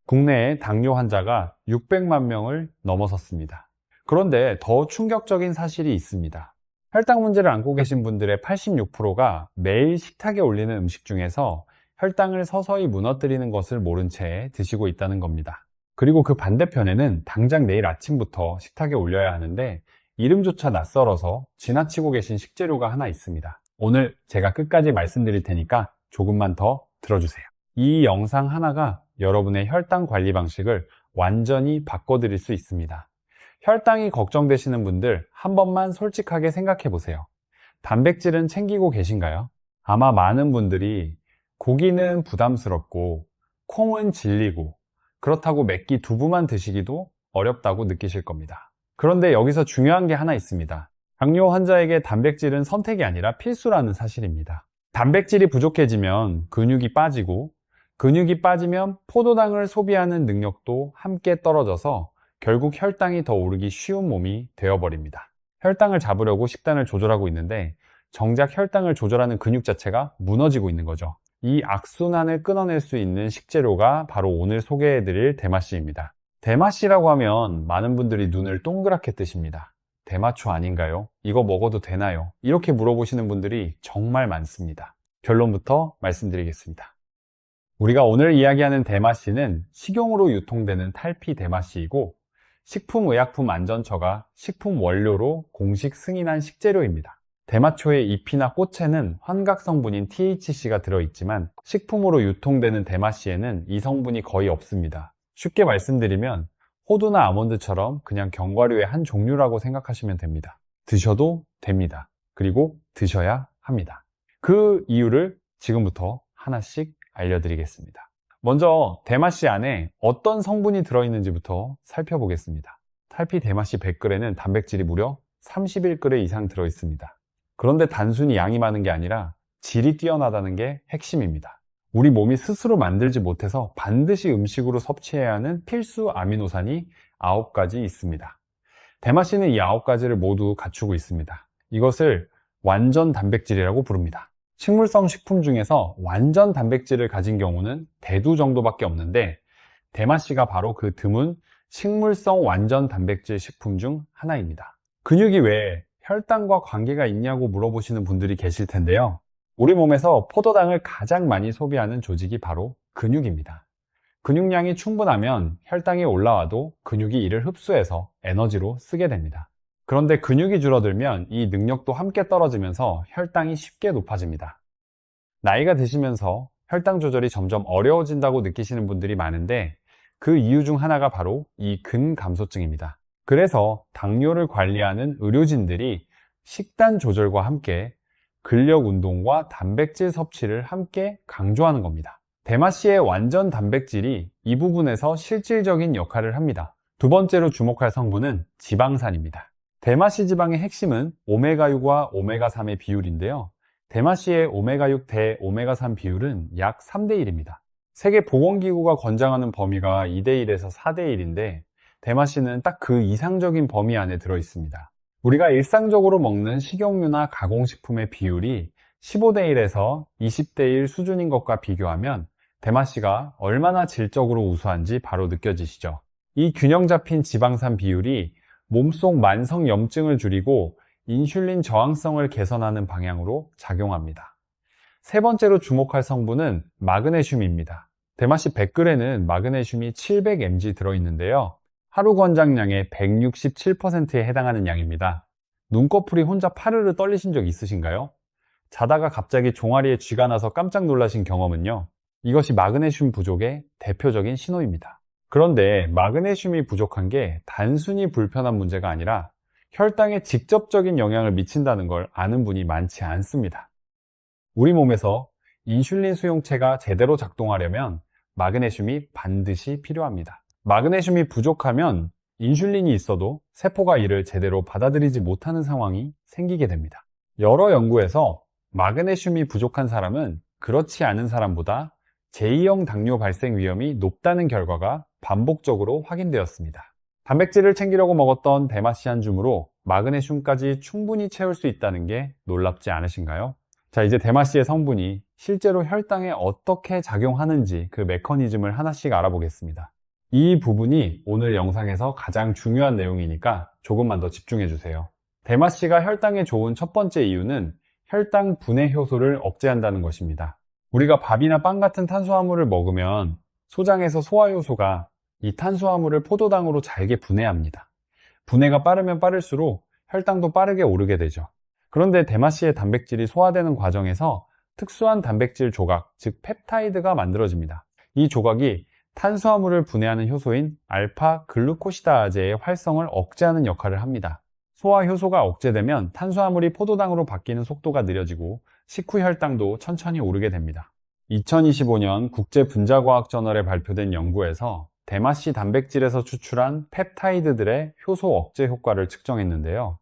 국내에 당뇨 환자가 600만 명을 넘어섰습니다. 그런데 더 충격적인 사실이 있습니다. 혈당 문제를 앓고 계신 분들의 86%가 매일 식탁에 올리는 음식 중에서 혈당을 서서히 무너뜨리는 것을 모른 채 드시고 있다는 겁니다. 그리고 그 반대편에는 당장 내일 아침부터 식탁에 올려야 하는데 이름조차 낯설어서 지나치고 계신 식재료가 하나 있습니다. 오늘 제가 끝까지 말씀드릴 테니까 조금만 더 들어주세요. 이 영상 하나가 여러분의 혈당 관리 방식을 완전히 바꿔드릴 수 있습니다. 혈당이 걱정되시는 분들 한 번만 솔직하게 생각해 보세요. 단백질은 챙기고 계신가요? 아마 많은 분들이 고기는 부담스럽고 콩은 질리고 그렇다고 맵기 두부만 드시기도 어렵다고 느끼실 겁니다. 그런데 여기서 중요한 게 하나 있습니다. 당뇨 환자에게 단백질은 선택이 아니라 필수라는 사실입니다. 단백질이 부족해지면 근육이 빠지고 근육이 빠지면 포도당을 소비하는 능력도 함께 떨어져서 결국 혈당이 더 오르기 쉬운 몸이 되어버립니다. 혈당을 잡으려고 식단을 조절하고 있는데 정작 혈당을 조절하는 근육 자체가 무너지고 있는 거죠. 이 악순환을 끊어낼 수 있는 식재료가 바로 오늘 소개해드릴 대마씨입니다. 대마씨라고 하면 많은 분들이 눈을 동그랗게 뜨십니다. 대마초 아닌가요? 이거 먹어도 되나요? 이렇게 물어보시는 분들이 정말 많습니다. 결론부터 말씀드리겠습니다. 우리가 오늘 이야기하는 대마씨는 식용으로 유통되는 탈피 대마씨이고 식품의약품안전처가 식품 원료로 공식 승인한 식재료입니다. 대마초의 잎이나 꽃에는 환각 성분인 THC가 들어있지만 식품으로 유통되는 대마씨에는 이 성분이 거의 없습니다. 쉽게 말씀드리면 호두나 아몬드처럼 그냥 견과류의 한 종류라고 생각하시면 됩니다. 드셔도 됩니다. 그리고 드셔야 합니다. 그 이유를 지금부터 하나씩 알려드리겠습니다. 먼저 대마씨 안에 어떤 성분이 들어있는지부터 살펴보겠습니다. 탈피 대마씨 100g에는 단백질이 무려 31g 이상 들어있습니다. 그런데 단순히 양이 많은 게 아니라 질이 뛰어나다는 게 핵심입니다. 우리 몸이 스스로 만들지 못해서 반드시 음식으로 섭취해야 하는 필수 아미노산이 9가지 있습니다. 대마씨는 이 9가지를 모두 갖추고 있습니다. 이것을 완전 단백질이라고 부릅니다. 식물성 식품 중에서 완전 단백질을 가진 경우는 대두 정도밖에 없는데 대마씨가 바로 그 드문 식물성 완전 단백질 식품 중 하나입니다. 근육이 왜 혈당과 관계가 있냐고 물어보시는 분들이 계실 텐데요. 우리 몸에서 포도당을 가장 많이 소비하는 조직이 바로 근육입니다. 근육량이 충분하면 혈당이 올라와도 근육이 이를 흡수해서 에너지로 쓰게 됩니다. 그런데 근육이 줄어들면 이 능력도 함께 떨어지면서 혈당이 쉽게 높아집니다. 나이가 드시면서 혈당 조절이 점점 어려워진다고 느끼시는 분들이 많은데 그 이유 중 하나가 바로 이 근감소증입니다. 그래서 당뇨를 관리하는 의료진들이 식단 조절과 함께 근력 운동과 단백질 섭취를 함께 강조하는 겁니다. 대마씨의 완전 단백질이 이 부분에서 실질적인 역할을 합니다. 두 번째로 주목할 성분은 지방산입니다. 대마씨 지방의 핵심은 오메가6과 오메가3의 비율인데요. 대마씨의 오메가6 대 오메가3 비율은 약 3대1입니다. 세계보건기구가 권장하는 범위가 2대1에서 4대1인데 대마씨는 딱 그 이상적인 범위 안에 들어 있습니다. 우리가 일상적으로 먹는 식용유나 가공식품의 비율이 15대1에서 20대1 수준인 것과 비교하면 대마씨가 얼마나 질적으로 우수한지 바로 느껴지시죠? 이 균형 잡힌 지방산 비율이 몸속 만성염증을 줄이고 인슐린 저항성을 개선하는 방향으로 작용합니다. 세 번째로 주목할 성분은 마그네슘입니다. 대마씨 100g에는 마그네슘이 700mg 들어있는데요. 하루 권장량의 167%에 해당하는 양입니다. 눈꺼풀이 혼자 파르르 떨리신 적 있으신가요? 자다가 갑자기 종아리에 쥐가 나서 깜짝 놀라신 경험은요. 이것이 마그네슘 부족의 대표적인 신호입니다. 그런데 마그네슘이 부족한 게 단순히 불편한 문제가 아니라 혈당에 직접적인 영향을 미친다는 걸 아는 분이 많지 않습니다. 우리 몸에서 인슐린 수용체가 제대로 작동하려면 마그네슘이 반드시 필요합니다. 마그네슘이 부족하면 인슐린이 있어도 세포가 이를 제대로 받아들이지 못하는 상황이 생기게 됩니다. 여러 연구에서 마그네슘이 부족한 사람은 그렇지 않은 사람보다 제2형 당뇨 발생 위험이 높다는 결과가 반복적으로 확인되었습니다. 단백질을 챙기려고 먹었던 대마씨 한 줌으로 마그네슘까지 충분히 채울 수 있다는 게 놀랍지 않으신가요? 자, 이제 대마씨의 성분이 실제로 혈당에 어떻게 작용하는지 그 메커니즘을 하나씩 알아보겠습니다. 이 부분이 오늘 영상에서 가장 중요한 내용이니까 조금만 더 집중해 주세요. 대마씨가 혈당에 좋은 첫 번째 이유는 혈당 분해 효소를 억제한다는 것입니다. 우리가 밥이나 빵 같은 탄수화물을 먹으면 소장에서 소화 효소가 이 탄수화물을 포도당으로 잘게 분해합니다. 분해가 빠르면 빠를수록 혈당도 빠르게 오르게 되죠. 그런데 대마씨의 단백질이 소화되는 과정에서 특수한 단백질 조각, 즉 펩타이드가 만들어집니다. 이 조각이 탄수화물을 분해하는 효소인 알파 글루코시다아제의 활성을 억제하는 역할을 합니다. 소화 효소가 억제되면 탄수화물이 포도당으로 바뀌는 속도가 느려지고 식후 혈당도 천천히 오르게 됩니다. 2025년 국제분자과학저널에 발표된 연구에서 대마씨 단백질에서 추출한 펩타이드들의 효소 억제 효과를 측정했는데요.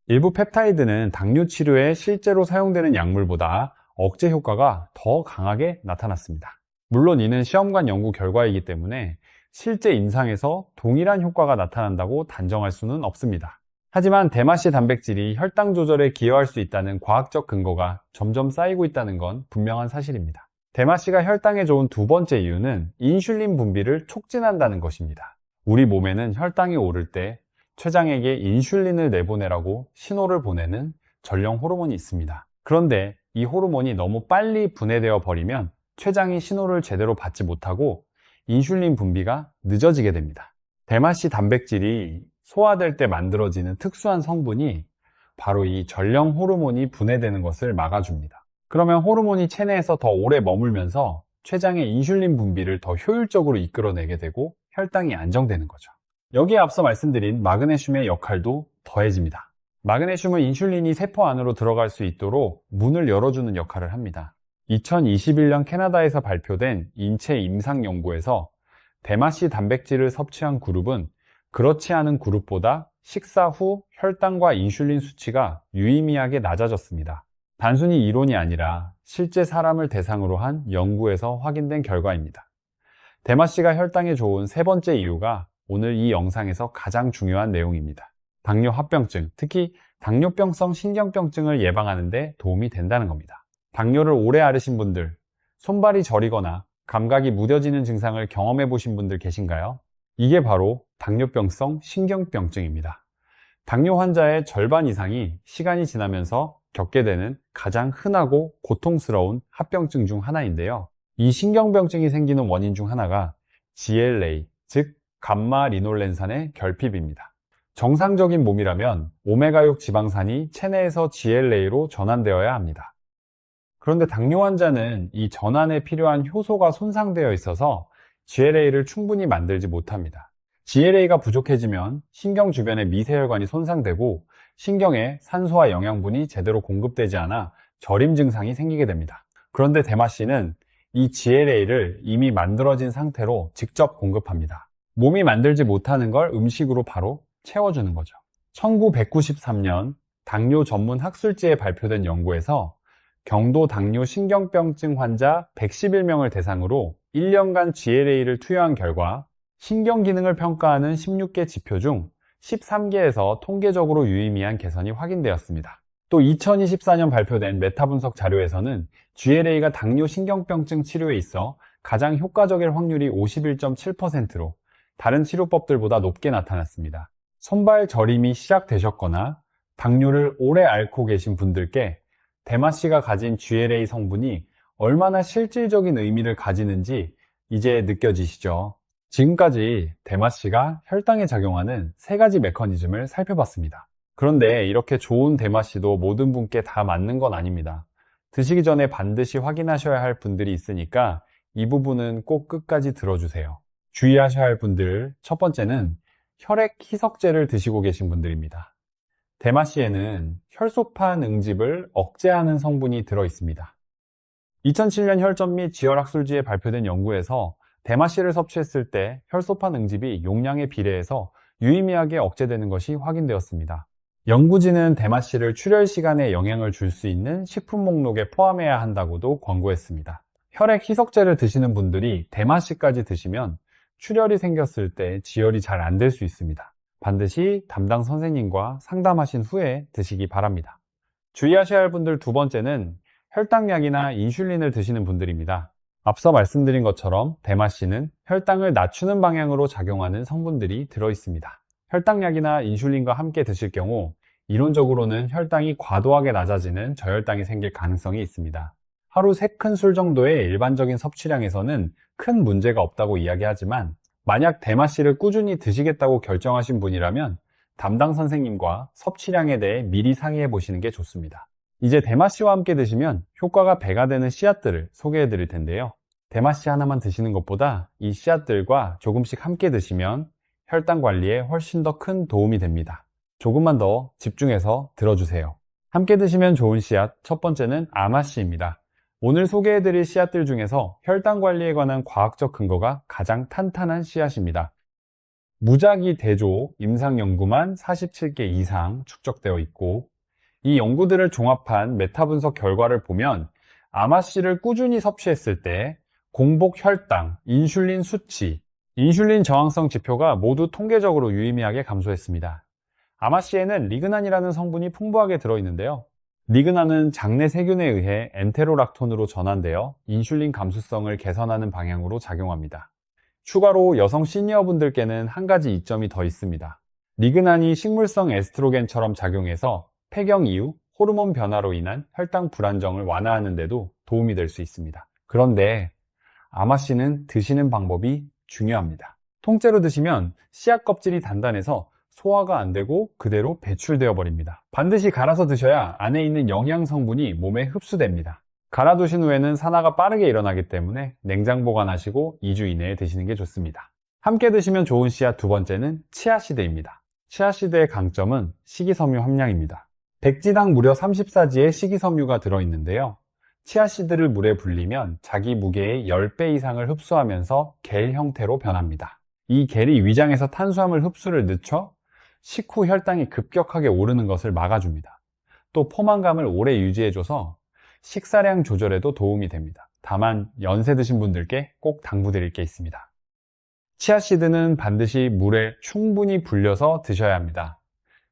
일부 펩타이드는 당뇨 치료에 실제로 사용되는 약물보다 억제 효과가 더 강하게 나타났습니다. 물론 이는 시험관 연구 결과이기 때문에 실제 임상에서 동일한 효과가 나타난다고 단정할 수는 없습니다. 하지만 대마씨 단백질이 혈당 조절에 기여할 수 있다는 과학적 근거가 점점 쌓이고 있다는 건 분명한 사실입니다. 대마씨가 혈당에 좋은 두 번째 이유는 인슐린 분비를 촉진한다는 것입니다. 우리 몸에는 혈당이 오를 때 췌장에게 인슐린을 내보내라고 신호를 보내는 전령 호르몬이 있습니다. 그런데 이 호르몬이 너무 빨리 분해되어 버리면 췌장이 신호를 제대로 받지 못하고 인슐린 분비가 늦어지게 됩니다. 대마씨 단백질이 소화될 때 만들어지는 특수한 성분이 바로 이 전령 호르몬이 분해되는 것을 막아줍니다. 그러면 호르몬이 체내에서 더 오래 머물면서 췌장의 인슐린 분비를 더 효율적으로 이끌어내게 되고 혈당이 안정되는 거죠. 여기에 앞서 말씀드린 마그네슘의 역할도 더해집니다. 마그네슘은 인슐린이 세포 안으로 들어갈 수 있도록 문을 열어주는 역할을 합니다. 2021년 캐나다에서 발표된 인체 임상 연구에서 대마씨 단백질을 섭취한 그룹은 그렇지 않은 그룹보다 식사 후 혈당과 인슐린 수치가 유의미하게 낮아졌습니다. 단순히 이론이 아니라 실제 사람을 대상으로 한 연구에서 확인된 결과입니다. 대마씨가 혈당에 좋은 세 번째 이유가 오늘 이 영상에서 가장 중요한 내용입니다. 당뇨 합병증, 특히 당뇨병성 신경병증을 예방하는 데 도움이 된다는 겁니다. 당뇨를 오래 앓으신 분들, 손발이 저리거나 감각이 무뎌지는 증상을 경험해 보신 분들 계신가요? 이게 바로 당뇨병성 신경병증입니다. 당뇨 환자의 절반 이상이 시간이 지나면서 겪게 되는 가장 흔하고 고통스러운 합병증 중 하나인데요. 이 신경병증이 생기는 원인 중 하나가 GLA, 즉 감마 리놀렌산의 결핍입니다. 정상적인 몸이라면 오메가6 지방산이 체내에서 GLA로 전환되어야 합니다. 그런데 당뇨 환자는 이 전환에 필요한 효소가 손상되어 있어서 GLA를 충분히 만들지 못합니다. GLA가 부족해지면 신경 주변의 미세혈관이 손상되고 신경에 산소와 영양분이 제대로 공급되지 않아 저림 증상이 생기게 됩니다. 그런데 대마씨는 이 GLA를 이미 만들어진 상태로 직접 공급합니다. 몸이 만들지 못하는 걸 음식으로 바로 채워주는 거죠. 1993년 당뇨 전문 학술지에 발표된 연구에서 경도 당뇨 신경병증 환자 111명을 대상으로 1년간 GLA를 투여한 결과 신경 기능을 평가하는 16개 지표 중 13개에서 통계적으로 유의미한 개선이 확인되었습니다. 또 2024년 발표된 메타 분석 자료에서는 GLA가 당뇨 신경병증 치료에 있어 가장 효과적일 확률이 51.7%로 다른 치료법들보다 높게 나타났습니다. 손발 저림이 시작되셨거나 당뇨를 오래 앓고 계신 분들께 대마씨가 가진 GLA 성분이 얼마나 실질적인 의미를 가지는지 이제 느껴지시죠? 지금까지 대마씨가 혈당에 작용하는 세 가지 메커니즘을 살펴봤습니다. 그런데 이렇게 좋은 대마씨도 모든 분께 다 맞는 건 아닙니다. 드시기 전에 반드시 확인하셔야 할 분들이 있으니까 이 부분은 꼭 끝까지 들어주세요. 주의하셔야 할 분들, 첫 번째는 혈액 희석제를 드시고 계신 분들입니다. 대마씨에는 혈소판 응집을 억제하는 성분이 들어 있습니다. 2007년 혈전 및 지혈학술지에 발표된 연구에서 대마씨를 섭취했을 때 혈소판 응집이 용량에 비례해서 유의미하게 억제되는 것이 확인되었습니다. 연구진은 대마씨를 출혈 시간에 영향을 줄 수 있는 식품 목록에 포함해야 한다고도 권고했습니다. 혈액 희석제를 드시는 분들이 대마씨까지 드시면 출혈이 생겼을 때 지혈이 잘 안 될 수 있습니다. 반드시 담당 선생님과 상담하신 후에 드시기 바랍니다. 주의하셔야 할 분들 두 번째는 혈당약이나 인슐린을 드시는 분들입니다. 앞서 말씀드린 것처럼 대마씨는 혈당을 낮추는 방향으로 작용하는 성분들이 들어있습니다. 혈당약이나 인슐린과 함께 드실 경우 이론적으로는 혈당이 과도하게 낮아지는 저혈당이 생길 가능성이 있습니다. 하루 3큰술 정도의 일반적인 섭취량에서는 큰 문제가 없다고 이야기하지만 만약 대마씨를 꾸준히 드시겠다고 결정하신 분이라면 담당 선생님과 섭취량에 대해 미리 상의해 보시는 게 좋습니다. 이제 대마씨와 함께 드시면 효과가 배가 되는 씨앗들을 소개해 드릴 텐데요. 대마씨 하나만 드시는 것보다 이 씨앗들과 조금씩 함께 드시면 혈당 관리에 훨씬 더 큰 도움이 됩니다. 조금만 더 집중해서 들어주세요. 함께 드시면 좋은 씨앗 첫 번째는 아마씨입니다. 오늘 소개해 드릴 씨앗들 중에서 혈당 관리에 관한 과학적 근거가 가장 탄탄한 씨앗입니다. 무작위 대조 임상 연구만 47개 이상 축적되어 있고 이 연구들을 종합한 메타 분석 결과를 보면 아마씨를 꾸준히 섭취했을 때 공복 혈당, 인슐린 수치, 인슐린 저항성 지표가 모두 통계적으로 유의미하게 감소했습니다. 아마씨에는 리그난이라는 성분이 풍부하게 들어있는데요. 리그난은 장내 세균에 의해 엔테로락톤으로 전환되어 인슐린 감수성을 개선하는 방향으로 작용합니다. 추가로 여성 시니어분들께는 한 가지 이점이 더 있습니다. 리그난이 식물성 에스트로겐처럼 작용해서 폐경 이후 호르몬 변화로 인한 혈당 불안정을 완화하는 데도 도움이 될 수 있습니다. 그런데 아마씨는 드시는 방법이 중요합니다. 통째로 드시면 씨앗 껍질이 단단해서 소화가 안 되고 그대로 배출되어 버립니다. 반드시 갈아서 드셔야 안에 있는 영양 성분이 몸에 흡수됩니다. 갈아두신 후에는 산화가 빠르게 일어나기 때문에 냉장 보관하시고 2주 이내에 드시는 게 좋습니다. 함께 드시면 좋은 씨앗 두 번째는 치아씨드입니다. 치아씨드의 강점은 식이섬유 함량입니다. 100지당 무려 34지의 식이섬유가 들어있는데요. 치아씨드를 물에 불리면 자기 무게의 10배 이상을 흡수하면서 겔 형태로 변합니다. 이 겔이 위장에서 탄수화물 흡수를 늦춰 식후 혈당이 급격하게 오르는 것을 막아줍니다. 또 포만감을 오래 유지해줘서 식사량 조절에도 도움이 됩니다. 다만 연세 드신 분들께 꼭 당부드릴 게 있습니다. 치아씨드는 반드시 물에 충분히 불려서 드셔야 합니다.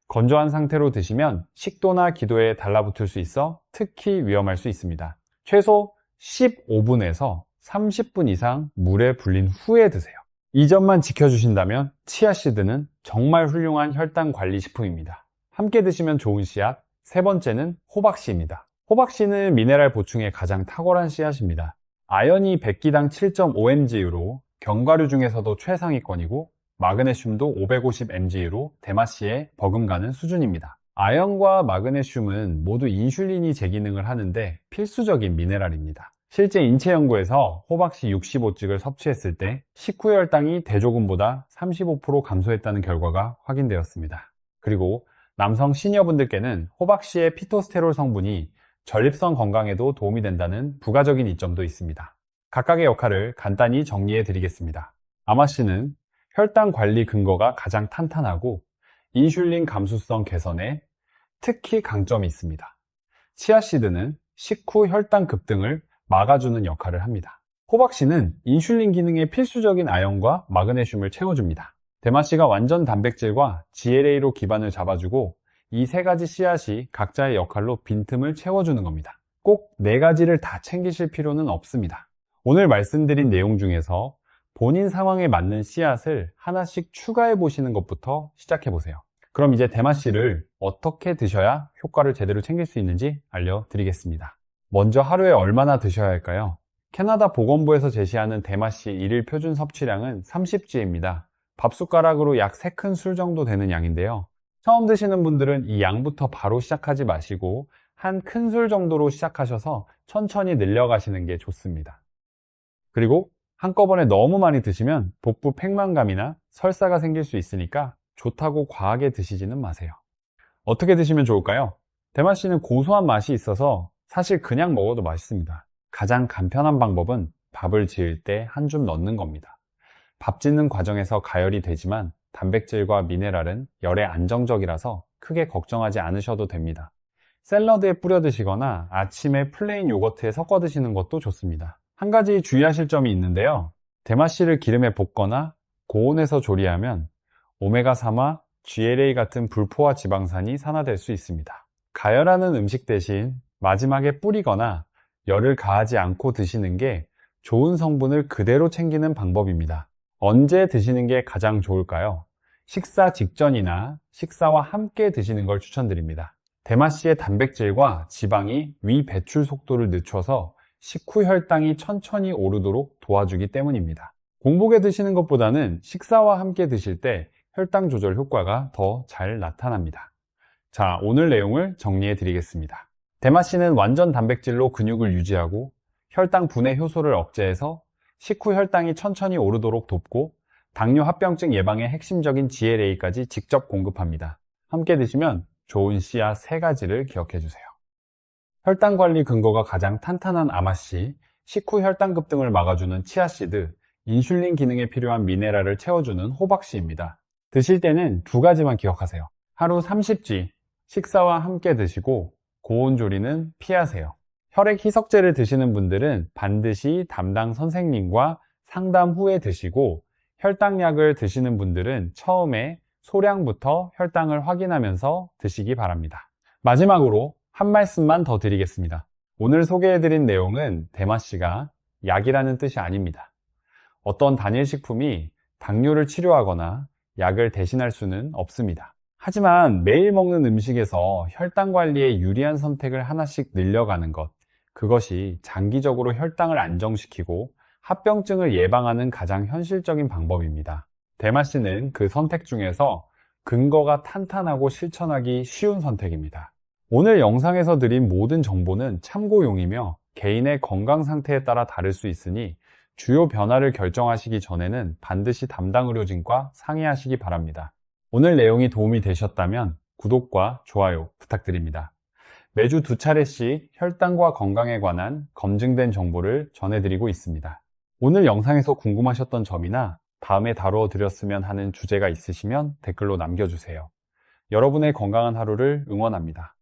건조한 상태로 드시면 식도나 기도에 달라붙을 수 있어 특히 위험할 수 있습니다. 최소 15분에서 30분 이상 물에 불린 후에 드세요. 이 점만 지켜주신다면 치아씨드는 정말 훌륭한 혈당 관리 식품입니다. 함께 드시면 좋은 씨앗 세 번째는 호박씨입니다. 호박씨는 미네랄 보충에 가장 탁월한 씨앗입니다. 아연이 100기당 7.5mg로 견과류 중에서도 최상위권이고 마그네슘도 550mg로 대마씨에 버금가는 수준입니다. 아연과 마그네슘은 모두 인슐린이 제 기능을 하는데 필수적인 미네랄입니다. 실제 인체 연구에서 호박씨 65찍을 섭취했을 때 식후 혈당이 대조금보다 35% 감소했다는 결과가 확인되었습니다. 그리고 남성 시니어분들께는 호박씨의 피토스테롤 성분이 전립선 건강에도 도움이 된다는 부가적인 이점도 있습니다. 각각의 역할을 간단히 정리해 드리겠습니다. 아마씨는 혈당 관리 근거가 가장 탄탄하고 인슐린 감수성 개선에 특히 강점이 있습니다. 치아씨드는 식후 혈당 급등을 막아주는 역할을 합니다. 호박씨는 인슐린 기능에 필수적인 아연과 마그네슘을 채워줍니다. 대마씨가 완전 단백질과 GLA로 기반을 잡아주고 이 세 가지 씨앗이 각자의 역할로 빈틈을 채워주는 겁니다. 꼭 네 가지를 다 챙기실 필요는 없습니다. 오늘 말씀드린 내용 중에서 본인 상황에 맞는 씨앗을 하나씩 추가해 보시는 것부터 시작해 보세요. 그럼 이제 대마씨를 어떻게 드셔야 효과를 제대로 챙길 수 있는지 알려드리겠습니다. 먼저 하루에 얼마나 드셔야 할까요? 캐나다 보건부에서 제시하는 대마씨 일일 표준 섭취량은 30g입니다. 밥숟가락으로 약 3큰술 정도 되는 양인데요. 처음 드시는 분들은 이 양부터 바로 시작하지 마시고 한 큰술 정도로 시작하셔서 천천히 늘려가시는 게 좋습니다. 그리고 한꺼번에 너무 많이 드시면 복부 팽만감이나 설사가 생길 수 있으니까 좋다고 과하게 드시지는 마세요. 어떻게 드시면 좋을까요? 대마씨는 고소한 맛이 있어서 사실 그냥 먹어도 맛있습니다. 가장 간편한 방법은 밥을 지을 때 한 줌 넣는 겁니다. 밥 짓는 과정에서 가열이 되지만 단백질과 미네랄은 열에 안정적이라서 크게 걱정하지 않으셔도 됩니다. 샐러드에 뿌려 드시거나 아침에 플레인 요거트에 섞어 드시는 것도 좋습니다. 한 가지 주의하실 점이 있는데요. 대마씨를 기름에 볶거나 고온에서 조리하면 오메가3와 GLA 같은 불포화 지방산이 산화될 수 있습니다. 가열하는 음식 대신 마지막에 뿌리거나 열을 가하지 않고 드시는 게 좋은 성분을 그대로 챙기는 방법입니다. 언제 드시는 게 가장 좋을까요? 식사 직전이나 식사와 함께 드시는 걸 추천드립니다. 대마씨의 단백질과 지방이 위 배출 속도를 늦춰서 식후 혈당이 천천히 오르도록 도와주기 때문입니다. 공복에 드시는 것보다는 식사와 함께 드실 때 혈당 조절 효과가 더 잘 나타납니다. 자, 오늘 내용을 정리해 드리겠습니다. 대마씨는 완전 단백질로 근육을 유지하고 혈당 분해 효소를 억제해서 식후 혈당이 천천히 오르도록 돕고 당뇨 합병증 예방의 핵심적인 GLA까지 직접 공급합니다. 함께 드시면 좋은 씨앗 3가지를 기억해 주세요. 혈당 관리 근거가 가장 탄탄한 아마씨, 식후 혈당 급등을 막아주는 치아씨드, 인슐린 기능에 필요한 미네랄을 채워주는 호박씨입니다. 드실 때는 2가지만 기억하세요. 하루 30g, 식사와 함께 드시고 고온 조리는 피하세요. 혈액 희석제를 드시는 분들은 반드시 담당 선생님과 상담 후에 드시고 혈당약을 드시는 분들은 처음에 소량부터 혈당을 확인하면서 드시기 바랍니다. 마지막으로 한 말씀만 더 드리겠습니다. 오늘 소개해드린 내용은 대마씨가 약이라는 뜻이 아닙니다. 어떤 단일 식품이 당뇨를 치료하거나 약을 대신할 수는 없습니다. 하지만 매일 먹는 음식에서 혈당 관리에 유리한 선택을 하나씩 늘려가는 것, 그것이 장기적으로 혈당을 안정시키고 합병증을 예방하는 가장 현실적인 방법입니다. 대마씨는 그 선택 중에서 근거가 탄탄하고 실천하기 쉬운 선택입니다. 오늘 영상에서 드린 모든 정보는 참고용이며 개인의 건강 상태에 따라 다를 수 있으니 주요 변화를 결정하시기 전에는 반드시 담당 의료진과 상의하시기 바랍니다. 오늘 내용이 도움이 되셨다면 구독과 좋아요 부탁드립니다. 매주 2차례씩 혈당과 건강에 관한 검증된 정보를 전해드리고 있습니다. 오늘 영상에서 궁금하셨던 점이나 다음에 다루어 드렸으면 하는 주제가 있으시면 댓글로 남겨주세요. 여러분의 건강한 하루를 응원합니다.